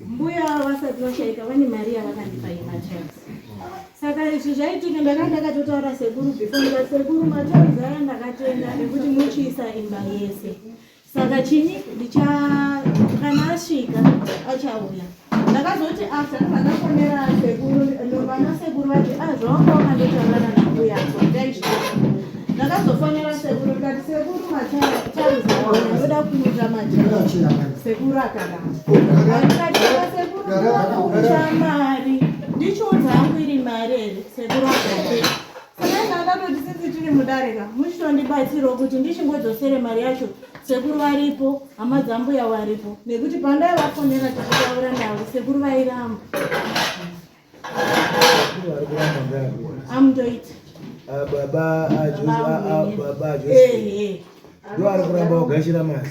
Mbuya vasati vashaika vane mari yavakandipa yematax. Saka izvi zvaitika ndakatotaura sekuru before ndikati sekuru matax aya ndakatenga nekuti muchiisa imba yese. Saka chini kana asvika achauya. Ndakazoti after ndakafonera sekuru vana sekuru vati zvawanga wakandotaurana nambuya ako ndaizvizvo. Ndakazofonera sekuru ndikati sekuru matax ndoda kuita matax. Sekuru akadaro. Sekuru chamari ndichodza hangu iri mari sekuru akadaro. Saka ndakatoti sisi tiri mudarika muchitondibatsirawo kuti ndichingodzosere mari yacho sekuru varipo hama dzambuya varipo nekuti pandai vafonera tikutaura navo sekuru vairamba amundoita baba ndo ari kuramba kugashira mari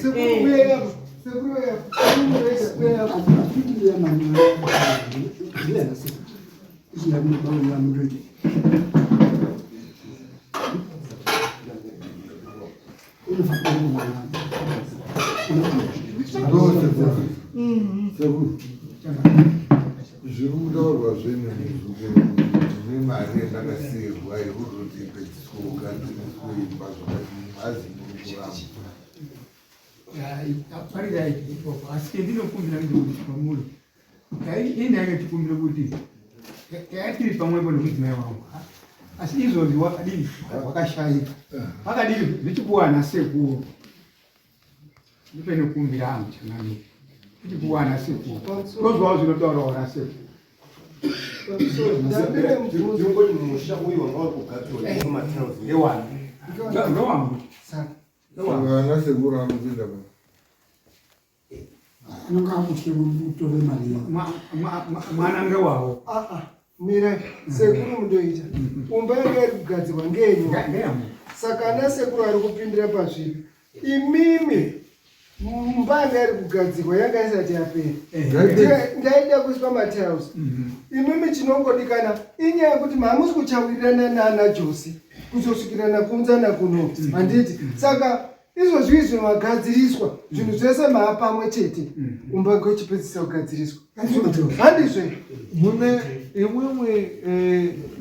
zviri kutaurwa zvenhu nemari yandakasiyirwa yekuzoti pedzisougadziriswe imba zvakati mhazi murikuramba asi ndinokumbira ndikuchipamulo indange tikumbire kuti tiri pamwepo nekudzimai wangu asi izvozvi wakadini wakashayika wakadini zvichikuwana sekuru ndipenokumbira hangu chanani zvichikuwana sekuru tozvawo zvinotaurawo nasekuru ndingoti musha uyu wanga uri kugadzirwa nematails ndewangu ana sekuru anopinda mwana ngewawo mira sekuru mundoita umba yanga iri kugadzirwa ngenyu saka ana sekuru ari kupindira pazvipi imimi mumba yanga iri kugadzirwa yanga isati yapera ndaida kuiswa matails imimi chinongodikana inyaya yekuti mamusi kuchawirirana naana Josi kuzosvikirana kuunzana kuno handiti saka izvozvi izvo magadziriswa zvinhu zvese maa pamwe chete umba ngochipedzisa kugadziriswa handizve mune imwimwe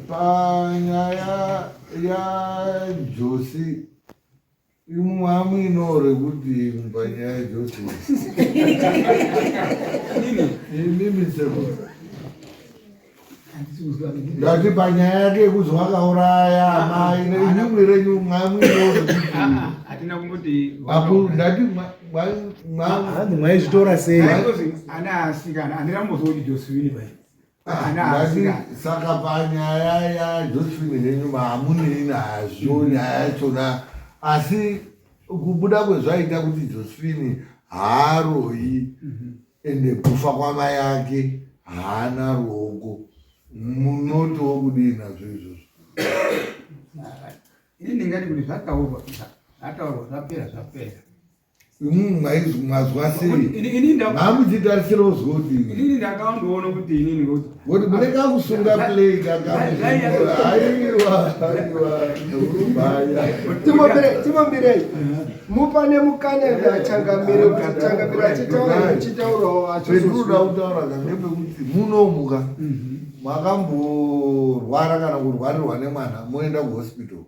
panyaya yaJosi imwe hamuinore kuti panyaya yaJosi imimi sekuru ndati panyaya yake yekuti wakauraya mai neimwe renyu mwamuinore hatina kungoti ndati hanzi mwaizvitora sei ana asikana handirambozoti Josephine bai saka panyaya yaJosephine nenyu maamunei nazvo nyaya yachona asi kubuda kwezvaita kuti Josephine haaroi ende kufa kwamai yake haana ruoko munotowo kudii nazvo izvozvo ini ndingati kuti zvataurwa zvapera mwazwa sei mamuchitarisirawo zoti inini ndakaondoona kuti inini kuti munenge kusunga play timombirei mupane mukana achangamira achitaurawo achitoda kutaura ngepekuti munomuka mwakamborwara kana kurwarirwa nemwana moenda kuhospital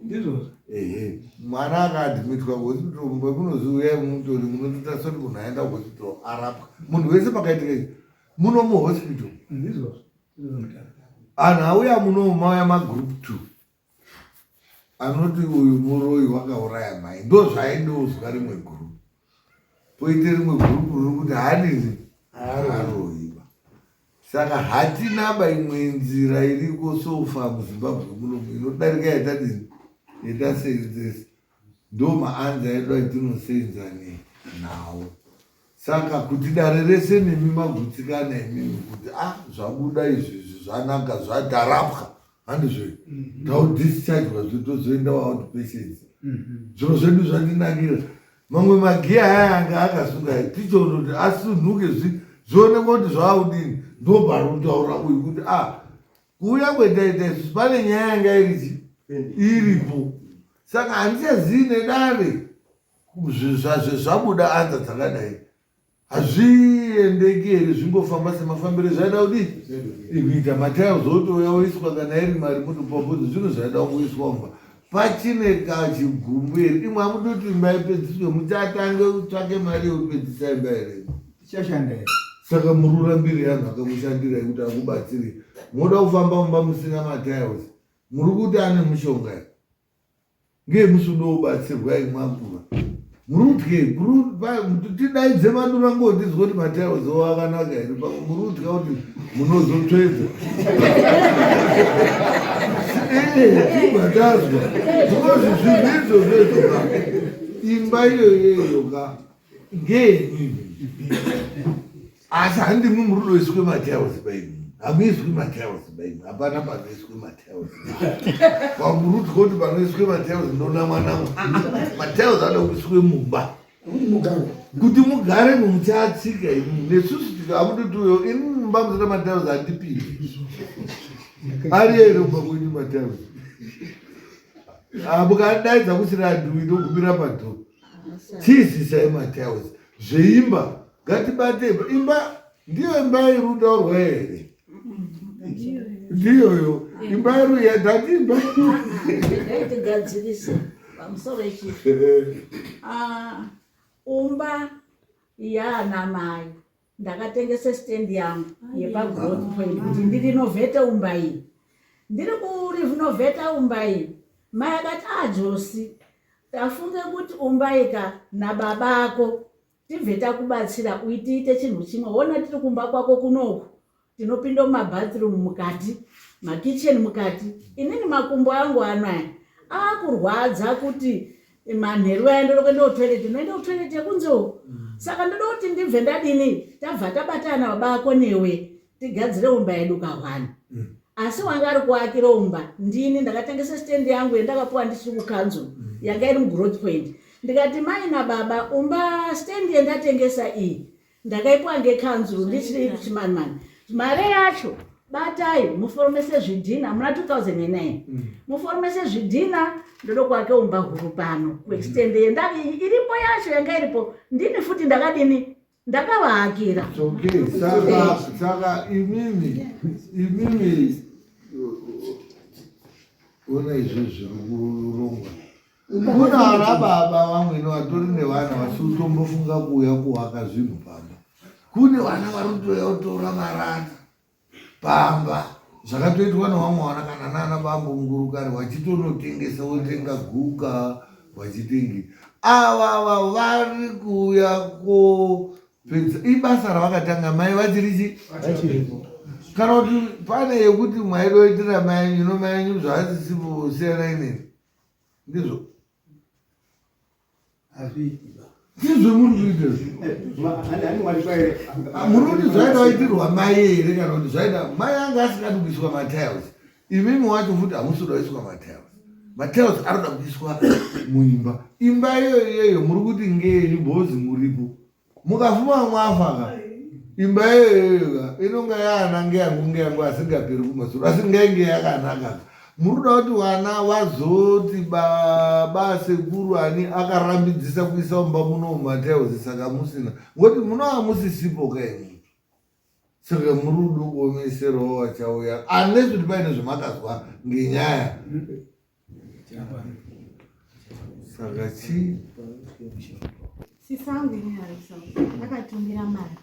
mwana akaadhimitwa kuhospital mekunoziuya mutori munototariswa kuti munhu aenda kuhospital arapwa munhu wese pakaitika muno muhospital anhu auya muno mauya magroup 2 anoti uyu muroi wakauraya mai ndo zvaindozwa rimwe group poite rimwe group riri kuti hanini aroiwa saka hatinaba imwe nzira iriko sofa muZimbabwe muno inodarika yatadini yataseenzesa ndo maanza edu atinosenza nawo saka kuti dare rese nemi magutsikana emimi kuti zvabuda izvi zvanaka zvatarapwa handizvo taudhischargwa zvitozoenda outpatients zviro zvedu zvatinakira mamwe magiya aya anga akasunga tichondoti asunhuke zvionekwa kuti zvaudini ndobharutaura uyu kuti kuuya kwetaita izvi pane nyaya yanga iripo saka handichazii nedare zvabuda anza dzakadai hazviendeki here zvingofamba semafambiro zvaida kudii kuita matails otouya oiswa kana iri mari motopapudza zvinhu zvaida kuiswa mba pachine kachigumbu here imwe amudoti imba ipedziswe muchatange utsvake mari yekupedzisa imba here Chashanda. saka murura mbiri yanhu akamushandirai kuti akubatsiri moda kufamba mumba musina matails muri kuti ane mushonga ngemusudo ubatsirwa imwakura murutye tidaidze madura ngondizwa kuti matails akanaka here murutya kuti munozotsvedza tibatazwa zvinozvizvizvo zvezvoka imba iyoyeyoka ngenyu asi handimwi muri kunoiswe matails paimwe hamuiswi matails paimwe hapana panoiswe matails pamurutya kuti panoiswe matails ndonamwanamwa matails ada kuiswe mumba kuti mugare muchatsika nesusu tikamutotiyo ini mumba musina matails handipindi ari here mumba kwenyu matails mukadaidza kusina antu inogumira padhoo chiisisai matails zveimba ngatibate imba ndiyo imba irudaurwa here ndiyoyo imba iruyadatimba Gadzirisa pamusoro ichifu umba yana mai ndakatengese stand yangu yepaGrowth Point kuti ndirinovhete umba iyi ndiri kurinovheta umba iyi mai akati Josi tafunge kuti umba ika nababako tibve takubatsira uitiite chinhu chimwe wona tiri kumba kwako kunoku tinopinda mumabathroom mukati makicheni mukati inini makumbo angu anaya akurwadza kuti manheru aendere kuenda kutoilet unoenda kutoilet yekunzewo saka ndoda kuti ndibve ndadini tabva tabatana babako newe tigadzire umba yedu kahwana asi wanga ari kuakira umba ndini ndakatengesa stand yangu yendakapuwa ndisiri kukanzo yanga iri muGrowth Point ndikati mai nababa umba stand yendatengesa iyi ndakaipuwa ngekanzuru ndichiri chimanimani mari yacho batai muforomese zvidhina muna 2009 muforomese zvidhina ndoda kuake umba huru pano kuextend iripo yacho yanga iripo ndini futi ndakadini ndakavaakira saka imimi ona izvo zviri kurongwa kuna vana baba vamwene vatori nevana vasiutombofunga kuuya kuwaka zvinhu pamba kune vana vari kutoya kutora marata pamba zvakatoitwa nevamwe vana kana nana bambo ngurukare vachitonotengesa wotenga guka vachitengi ava vari kuuya kopedza ibasa ravakatanga mai vachirichi kana kuti pane yekuti mwaidoitira mai nyuno mai nyu zvasisipo siyana inini ndizvo ndizvo muri kuita muri kuti zvaida waitirwa mai here kana kuti zvaida mai anga asingadi kuiswa matails imimi wacho futi hamusoda waiswa matails anoda kuiswa muimba imba iyoyo muri kuti ngenyu bhozi muripo mukafuma mwafaka imba iyoyoka inonga yaana ngeyangu asingaperi kumasoro asi ngainge yakanaka muruda kuti vana vazoti baba sekuru ani akarambidzisa kuisa umba muno matails saka musina ngoti munova musisipo kaini saka murudo kuomeserawo vachauya unless kuti paine zvamakazwa ngenyaya saka chii sisangu inarisa akatumira mari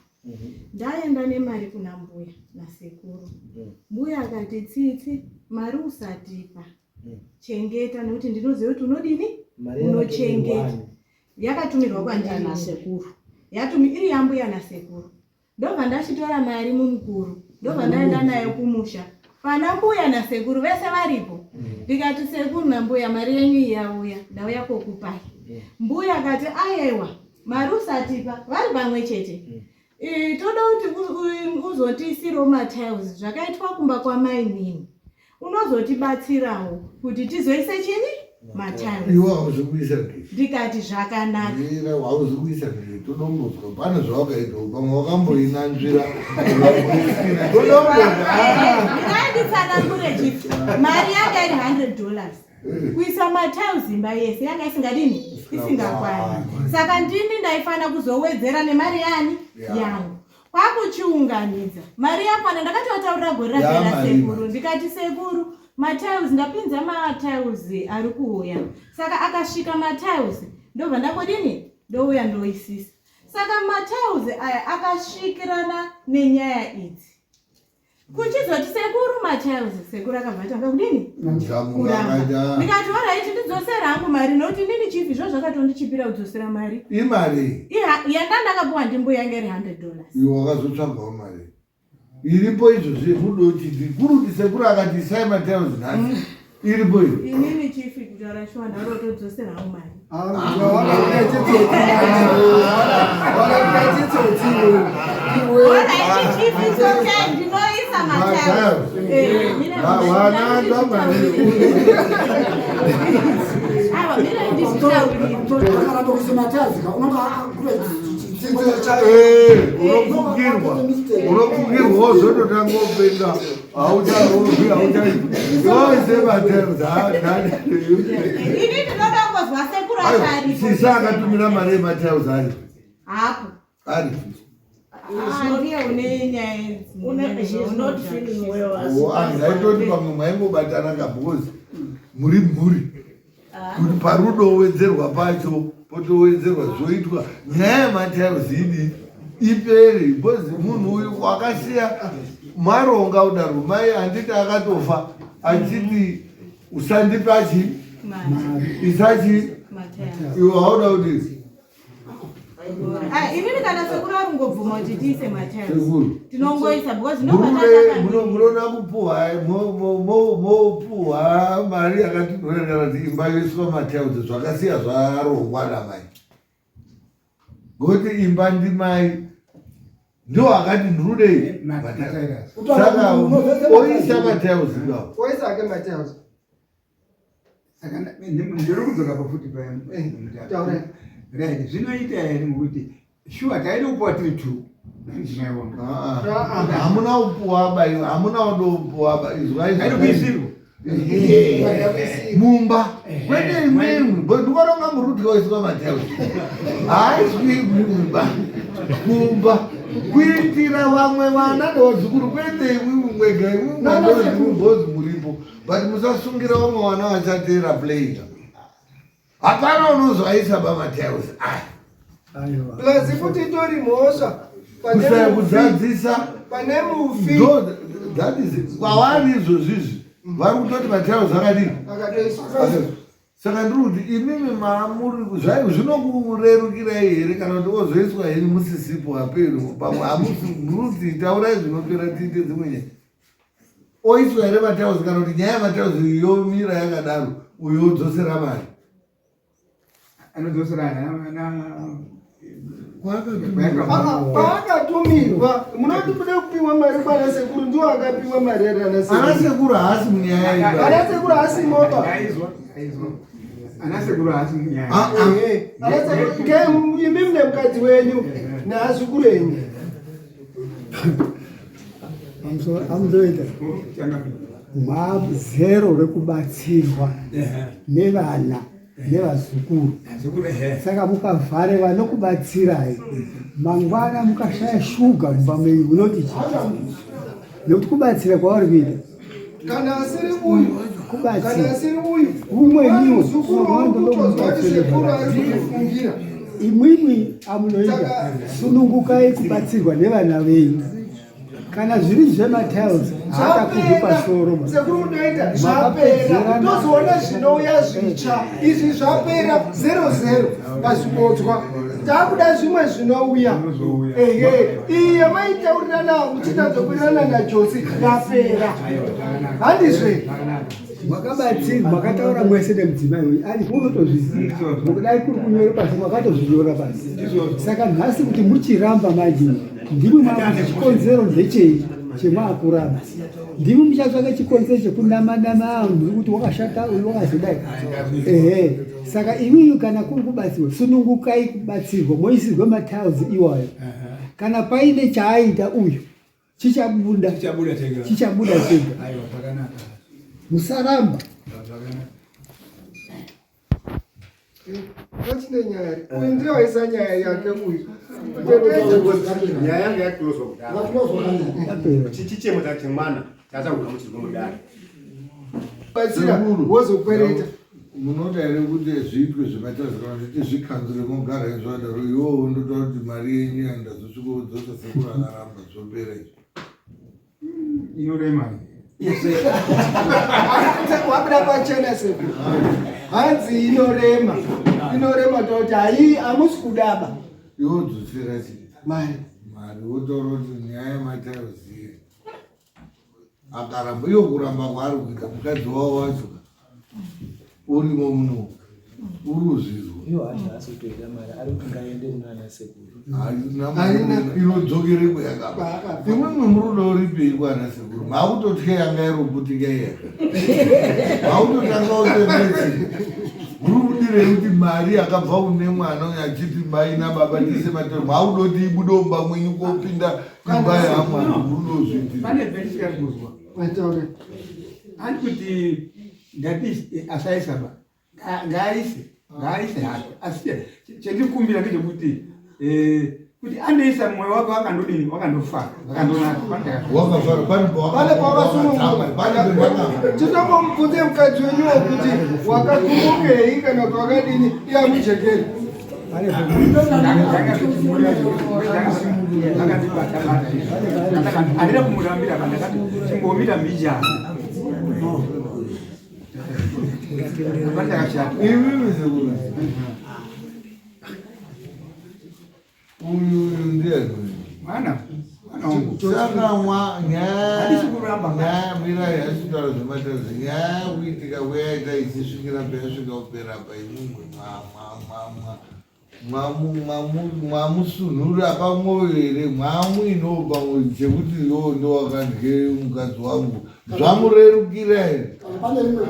ndaenda nemari kuna mbuya nasekuru mbuya akati tsitsi mari usatipa chengeta nekuti ndinoziva kuti unodini unochengeta yakatumirwa kwandiri nasekuru iri yambuya nasekuru ndobva ndachitora mari mumukuru ndobva ndaenda nayo kumusha pana mbuya nasekuru vese varipo ndikati sekuru nambuya mari yenyu yauya ndauya kokupai mbuya akati ayewa mari usatipa vari pamwe chete toda kuti uzotiisirawo matails zvakaitwa kumba kwamai nini unozotibatsirawo kuti tizoise chini matails iwe hauzi kuisa ngei ndikati zvakanaka hauzi kuisa ngei todombozwa pane zvawakaitawo pamwe wakamboinanzvira ndikanditsanangure chiti mari yanga iri $100 kuisa matails imba yese yanga isingadini isingakwani. Saka ndini ndaifana kuzowedzera nemari yani yangu. Kwakuchiunganidza mari yakwana ndakatotaurira gore rapera sekuru ndikati sekuru matiles ndapinza matiles ari kuuya. Saka akasvika matiles ndobva ndakodini ndouya ndoisisa. Saka matiles aya akasvikirana nenyaya idzi. Kuchizoti sekuru matiles sekuru akabva kudini kuramba. Ndikati alright ndidzosera hangu mari nokuti nini chipi zvo zvakatondichipira kudzosera mari. Imari yandandakapuwa ndimbuya yange iri $100. iwe wakazotsvagawo mari iripo izvozvi kudoti kuruti sekuru akati isai matiles nhasi iripo iyo inini chifi kutaura shwa ndarotodzosera hangu mari. unofungirwa wozototanga upenga sisa akatumira mari yematiles ari hapo ari angaitoti pamwe mwaingobatana kabhozi muri mhuri kuti parudowedzerwa pacho potowedzerwa zvoitwa nyaya yematiles idi iperi bhozi munhu uyu wakasiya maronga udaro mai handiti akatofa achiti usandipachi isachi iwe hauda kuti inini kana sekuru arungobvuma kuti tiise matiles sekuru tinongoisa because munoda kupuhwa mopuhwa mari yakatinorendera kuti imba yoiswa matiles zvakasiya zvarongwa namai ngokuti imba ndimai ndo akati ndirudei saka oisa matiles iwawo oisa ake matiles ndiri kudzoka pafuti taura right zvinoita here mukuti shuwa taide kupuwa tiri 2 hamuna upuhwa baiwa hamuna udopuhwa izvaizvaikuisirwa mumba kwete imweni ndikoronga murudya waiswa matiles haiswi mumba kumba kuitira vamwe vana ndovazukuru kwete imwi mwega imwimbozi muripo but musasungira vamwe vana vachatera playga hapana unozoaisa pamatiles plus futi itori mhosva kudzadzisa pane mufi kwavari izvozvizvi vari kutoti matiles akadii saka ndiri kuti imimi maamuri zvinokurerukirai here kana kuti ozoiswa henyu musisipo haperi pamwe hamuti taurai zvinopera tiite dzimwe nyaya oiswa here matiles kana kuti nyaya yematiles yomira yakadaro uyo odzosera mari anodzosera paakatumirwa munoti mude kupiwa mari kwana sekuru ndiwo akapiwa mari ana sekuru haasi munyaya ana sekuru haasimopa ana sekuru haasi munyaya imimi nemukadzi wenyu neazukuru enyu amuzoita mazero rekubatsirwa nevana nevazukuru saka mukavhare vanokubatsirai mangwana mukashaya shuga mumba menyu munoti chi nekuti kubatsira kwavari kuita kana asiri uyu kubatsira asiri uyu umweniwo unofungira imwimwi amunoita sunungukai kubatsirwa nevana venyu kana zviri zvematiles zvatakuzi pasoro sekuru munoita zvapera tozoona zvinouya zvitsva izvi zvapera 00 pazvimodzwa takuda zvimwe zvinouya ehe iyi yamaitaurirana muchitadzokurirana najosi yapera handizve mwakabatsirwa mwakataura mwese nemudzimai wenyu ari munotozviziva mukudai kuri kunyore pasi mwakatozvinyora pasi saka nhasi kuti muchiramba manje ndimi maakuti chikonzero ndechei chemaakuramba ndimi muchatsvaka chikonzero chekunama ndiri kuti wakashata uyu wakazodai ehe saka iwiyu kana kuri kubatsirwa sunungukai kubatsirwa moisirwe matiles iwayo kana paine chaaita uyu chichabuda chega musaramba Pachine nyaya. Uyu ndiyo waisa nyaya yake uyu. Nyaya yangu yakulozwa kudala. Chichemo chachimwana chachakuda muchigomudala. Batsira wozokwereta. Munoda here kuti zviitwe zvakaita zvakati zvikanzure mogara izvadaro iwowo ndotaura kuti mari yenyu yandazosvikoudzosa sekuru akaramba zvopera izvo Inorema. Wabuda pachena sekuru. Hanzi inorema. Inorema toti hai amusi kudaba. iwo dzotsera chii Mari. mari wotaura kuti nyaya yematauziye akaramba iyo kuramba kwaari kuita mukadzi wavo wacho urimo muno uri kuzvizwa inodzokere kweyakaba imwimwe murudo uripei kwana sekuru maakutotya yanga irobutika iyaka maakutotanga utemezi muri kudirei kuti mari yakabva kune mwana uyo achiti mai nababa ndise matoro maakutoti ibudomba mwenyu kopinda imba yamwe murudo zviitiri Pane bhesi yakuzwa. Mataure. Ani kuti ndati asaisa ba. Ngaise hake. Asi chendikumbira ngechekuti kuti andeisa mwoyo wako wakandodini wakandofara wakandonaka wakafara Pale pawakasununguka. Tinombomubvunze mukadzi wenyuwo kuti wakakumukei kana kuti wakadini iyamuchekeri. andida kumurambira kana kati chimbomira mbijana imimi sekuru uyu ndiani mwana wangu saka Handisi kuramba. nyaya mirai hasitaura zvematazi nyaya kuitika kweyaita ichisvikira payasvika kupera paimumwe mwamusunhura pamwoyo here mwamuinawo pamwoyo chekuti yo ndowakandye mukadzi wangu zvamurerukira here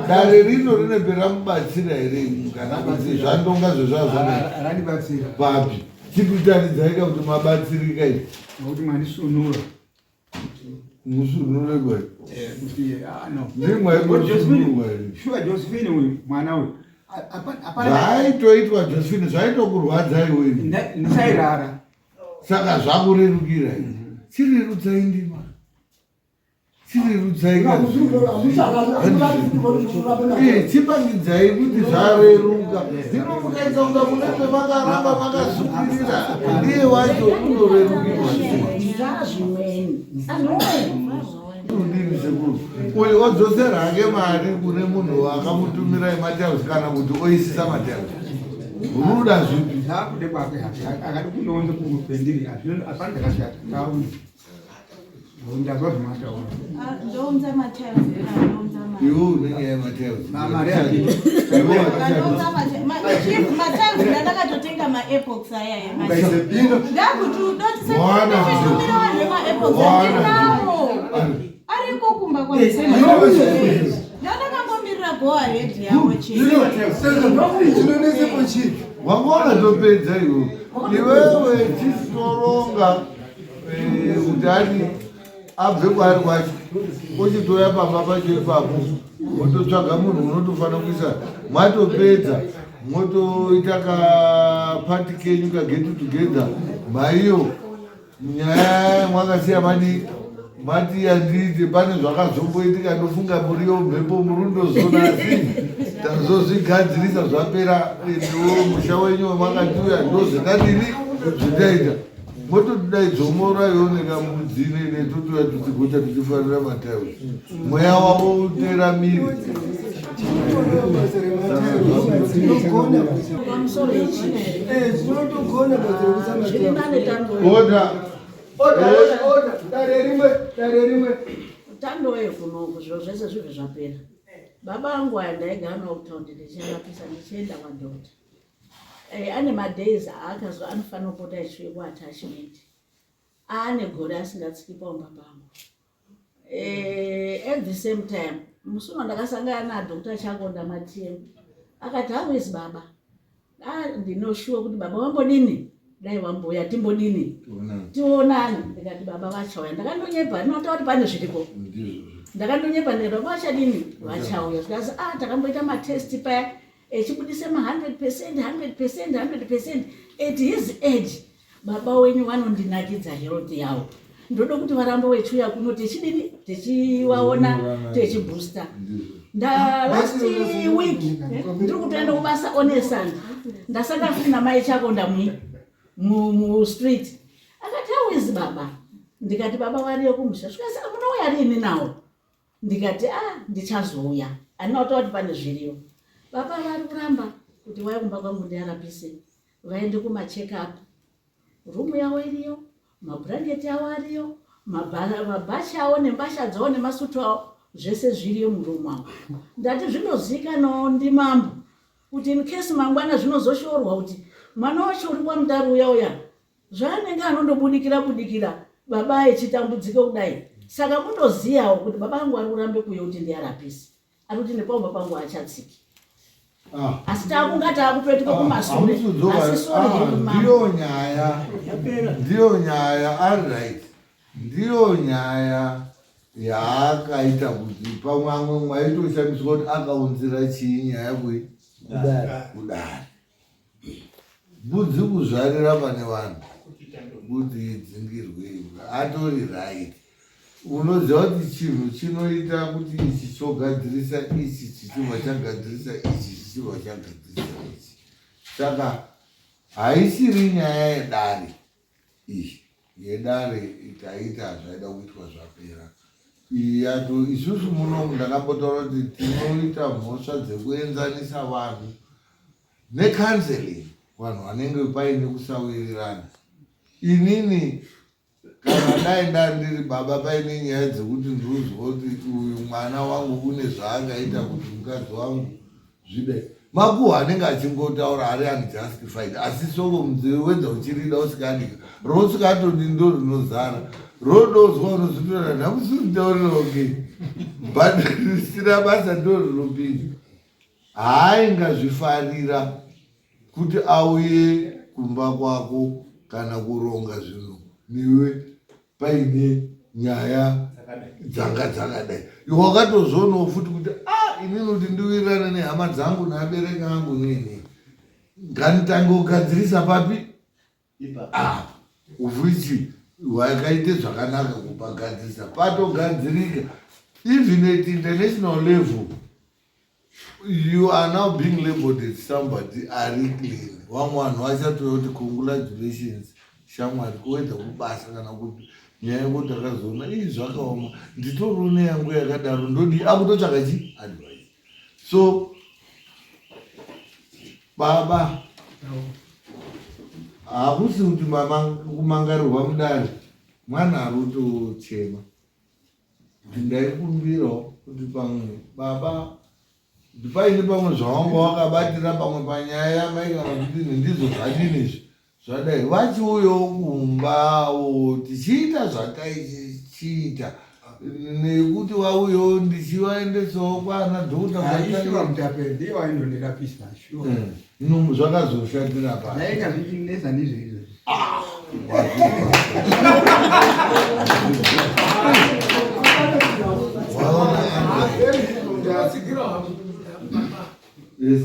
dare rino rinepera mubatsira here kana kuti zvandonga zvezvazvona randibatsira papi chikutaridzai kuti mabatsirika izvi nokuti mwandisunura musunhure kwai kuti no ndimwaibosunurwa here shuwa Josephine uyu mwana uyu zvaitoitwa Josephine zvaitokurwadzai wini ndisairara saka zvakurerukira chirerutsai ndima chirerutsai chipangidzai kuti zvareruka zvino mukaita kunga munenge makaramba makazvipirira ndiye wacho unorerukirwa udini sekuru uyu odzosera hake mari kune munhu akamutumirai matauzi kana kuti oisisa matauzi unoda zvipi zvakude kwake akati kunonze kupendiri apana ndakashata tauni ndazwa zvemataura Ndounza matails. iwo unenyaya yematauzi mari yake Matails ndakatotenga ma-epox aya Ukaise bino. ndakuti Mwana. udotisetumira vanhu ma-epox Mwana. andinawo ariko kumba ndandakangomirira goa redi yawo Chinonesepo chii? wanga wakatopedza iwo iwewe chisitoronga utani abve kwari kwacho uchitoya pamba pacho ipapo mototsvaga munhu unotofana kuisa mwatopedza motoita kapati kenyu kaget together maiyo nyaya mwakasiya madii mati yanditi pane zvakazomboitika ndofunga muriyo mhepo murundozona asi tazozvigadzirisa zvapera ndo musha wenyu wamakatiuya ndozvetadini zvitaita mototidai dzomora yooneka mudzine netotuya tuchigota tuchifanira matauzi mweya wavo utera miri Zvinotogona oda dare rimwe. Utandowe kunoku zviro zvese zvibve zvapera. Baba angu aya ndaigara nawo kutaundi ndicharapisa ndichienda kwadhokta. Ane madays aakazwa anofanira kupota achiuya kuattachment. Ane gore asingatsiki paumba pangu. At the same time, musuno ndakasangana nadhokta Changonda Matiemu. Akati how is baba? Ndinoshuwa kuti baba wambodini? Dai wamboya timbodini? Tionani. Ndikati baba vachauya. Ndakandonyepa ndinotaura kuti pane zviripo. Ndakandonyepa ndikati baba vachadini? Vachauya. Zvikazi takamboita matest paya echibudise ma100% at his age. Baba wenyu vanondinakidza health yavo. Ndoda kuti varambe vechiuya kuno techidini techivaona techibooster. Last week ndiri kutoenda kubasa onesana ndasangana namai chako ndamwi street akati how is baba, ndikati baba variyo kumusha svikasaka munouya rini nawo, ndikati ndichazouya andina kutaura kuti pane zviriyo. Baba vari kuramba kuti waya kumba kwangu ndiarapise, vaende kuma-check up, rumu yavo iriyo, mabhurangeti avo ariyo, mabhachi avo nembasha dzavo nemasutu avo zvese zviriyo murumu avo. Ndati zvinozivikanwawo ndimambo kuti in case mangwana zvinozoshoorwa kuti mwana wacho uri kwamutari uya zvaanenge anondobudikira baba echitambudzika kudai. Saka mundoziyawo kuti baba angu ari kurambe kuuya kuti ndiarapise, ari kuti nepamba pangu achatsiki. Asi takungati akupetuka kumashure asi sori ndiyo nyaya alright, ndiyo nyaya yaakaita kuti pamwe mwaitoshandiswa kuti akaunzira chii nyaya kudari budzi kuzvarira pane vanhu kuti idzingirwe atori right. Unoziva kuti chinhu chinoita kuti ichi chogadzirisa ichi chichibva chagadzirisa ichi chichibva chagadzirisa ichi. Saka haisiri nyaya yedare iyi, yedare ikaita zvaida kuitwa zvapera. Isusu munomu ndakambotaura kuti tinoita mhosva dzekuenzanisa vanhu necounseling, vanhu vanenge paine kusawirirana. Inini kana dai ndandiri baba paine nyaya dzekuti ndinozwa kuti uyu mwana wangu une zvaakaita kuti mukadzi wangu zvidai, makuhwa anenge achingotaura ari unjustified, asi soko munzeve wedza uchirida usikadika rosikatodi ndo rinozara rodozwa unozotora ndamusinditauriroke but risina basa ndo rinopinda. Haingazvifarira kuti auye kumba kwako kana kuronga zvinhu niwe paine nyaya dzanga dzakadai. Wakatozonawo futi kuti inini kuti ndiwirirane nehama dzangu neabereki angu nini nganditanga kugadzirisa papi uvhichi wakaite zvakanaka kupagadzirisa patogadzirika. Even at international level you are now being labeled as somebody ari clean. Vamwe vanhu vachatoya kuti congratulations shamwari kuwedza kubasa kana kuti nyaya yekuti akazoona ii zvakaoma nditoriwo neyangu yakadaro ndodi akutotsvaka chi advice. So baba hakusi kuti kumangarirwa mudare mwana ari kutochema. Ndaikumbirawo kuti pamwe baba paine pamwe zvawanga wakabatira pamwe panyaya yamai kana kuti ndizvo zvadinizvi zvadai vachiuyawo kumbawo tichiita zvataichiita nekuti wauyawo ndichivaendesawo kwana dhokota zvakazoshatira painga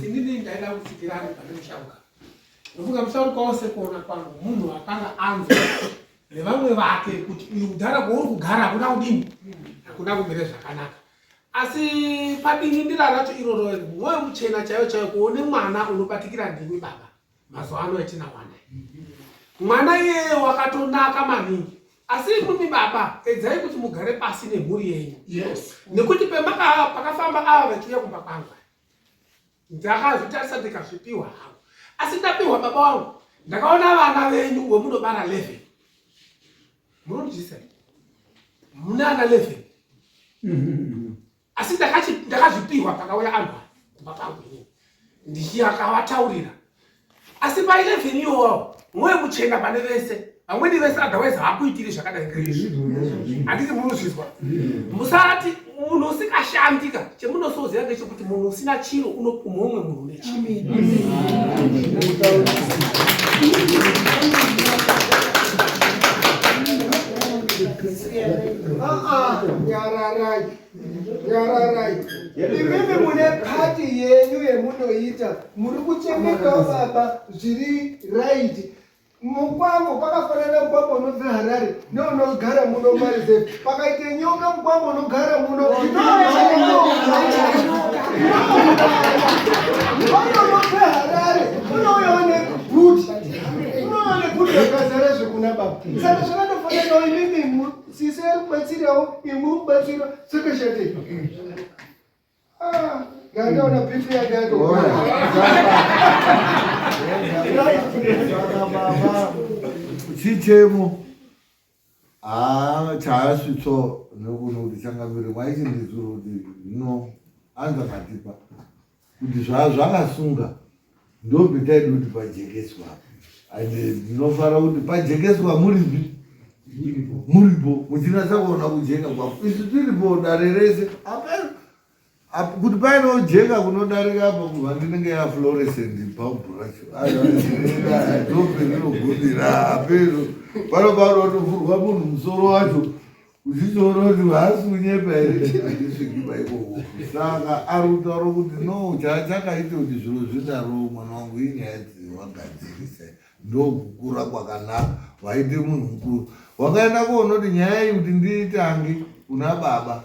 inini ndaida kutsikirani pane mushauka ndofunga mushauka wose kuona kwangu munhu akanga anzwa nevamwe vake kuti uyu kudhara kwauri kugara hakuna kudini, hakuna kumire zvakanaka. Asi padini ndira racho iroro mwoyo muchena chaiyo kuone mwana unobatikira ndimi baba mazuva ano etinawana. Mwana iyeye wakatonaka maningi. Asi mimi baba edzai kuti mugare pasi nemhuri yenyu. Yes. Nekuti pakafamba ava vechiuya kumba kwangu ndakazvitarisa ndikazvipiwa hangu. Asi ndapiwa baba wangu ndakaona vana venyu wemunobara 11 munondizisa muna ana 11 asi ndakazvipiwa pakauya anhu kumba kwangu ndichiyakavataurira. Asi pa 11 iyowo mwoyo muchena pane vese vamweni vese otherwise hakuitiri zvakadai ngeizvi. Handiti munozvizwa musati munhu usikashandika chemunosoziva ngechekuti munhu usina chiro unopumha umwe munhu nechiro. Nyararai imimi mune pati yenyu yemunoita muri kuchengetawo baba zviri right. Mugwambo pakafanana mugwambo unobve Harare neunogara muno Marize. Pakaite nyoka mugwambo unogara muno unobve Harare unouyawo nebhuti yakazara zvekuna baba. Saka zvakatofananawo imimi sisi kubatsirawo imwe kubatsira sekashate. Gandaona pipi yake yako. Chichemo chaasvitso nokuno kuti changamire mwaichindidzura kuti no anza katipa kuti zvakasunga ndobvitaidi kuti pajekeswa ande ndinofara kuti pajekeswa muripo muchinatsa kuona kujeka kwapo isu tiripo dare rese kuti painojeka kunodarika apa vandinenge yafluorescent bhaubhu racho ndopeninogumira apero panotovhurwa munhu musoro wacho uchitora kuti haasunyepa here andisvikipa ikoko. Saka ari kutaura kuti no chakaita kuti zviro zvidaro mwana wangu inyaya dziwagadzirisa ndokukura kwakanaka waite munhu mukuru wakaenda kuonoti nyaya iyi kuti ndiitange kuna baba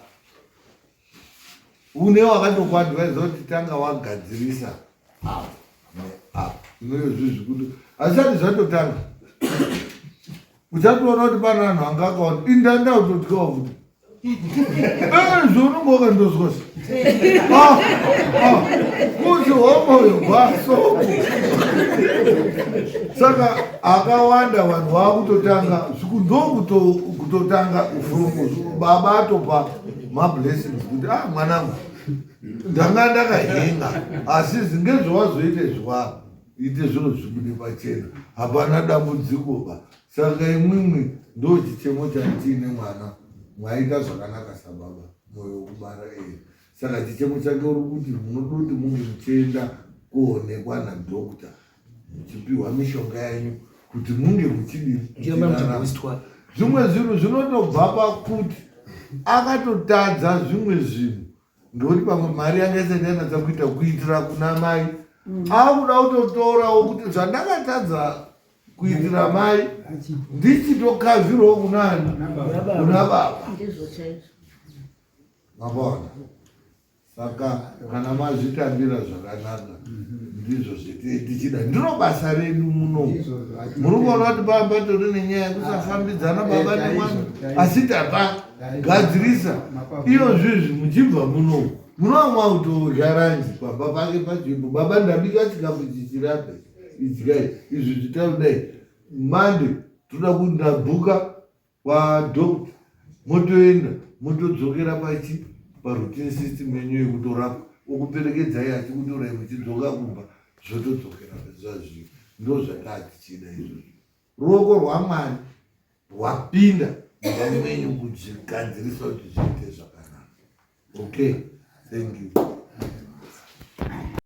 une wakatokuadvaisa kuti tanga wagadzirisa apa inoyozvizvi kuti hazvisati zvatotanga uchatoona kuti pana vanhu vanga akaona indandautotywa kuti zvounonga wakandozwasi kuti homoyo gwasoko. Saka akawanda vanhu vakutotanga zviku ndokutotanga ufumu baba atopa mablessings kuti mwanangu ndanga ndakahenga asi ngezvawazoite zvwa ite zviro zvikude pachena hapana dambudzikoba. Saka imwimwi ndo chichemo chatiine mwana mwaita zvakanaka sababa mwoyo wokubara saka chichemo chake uri kuti munodoti munge muchienda kuonekwa nadhokta muchipiwa mishonga yanyu kuti munge muchidii. Zvimwe zvinhu zvinotobva pakuti akatotadza zvimwe zvinhu ndokuti pamwe mari yanga isandanatsa kuita kuitira kuna mai akuda kutotorawo kuti zvandakatadza kuitira mai ndichitokavhirawo kunani kuna baba mabona. Saka kana mazvitambira zvakanaka ndizvo zvetichida ndiro basa redu muno. Muri kuona kuti baba tori nenyaya yekusafambidzana baba nemwana asi tapagadzirisa iyo zvizvi muchibva muno munoamwa kutozharanji baba pake pachimbo baba ndabika chikafu chichirape idyai izvi zvitaudai mande toda kuti ndabhuka kwadhokta motoenda motodzokera parutini system yenyu yekutorapa okuperekedzai achikutorai muchidzoka kumba zvotodzokera zvazvii ndo zvataatichida izvozvo. Ruoko rwaMwari rwapinda mumba menyu kuzvigadzirisa kuti zviite zvakanaka. Okay, thank you.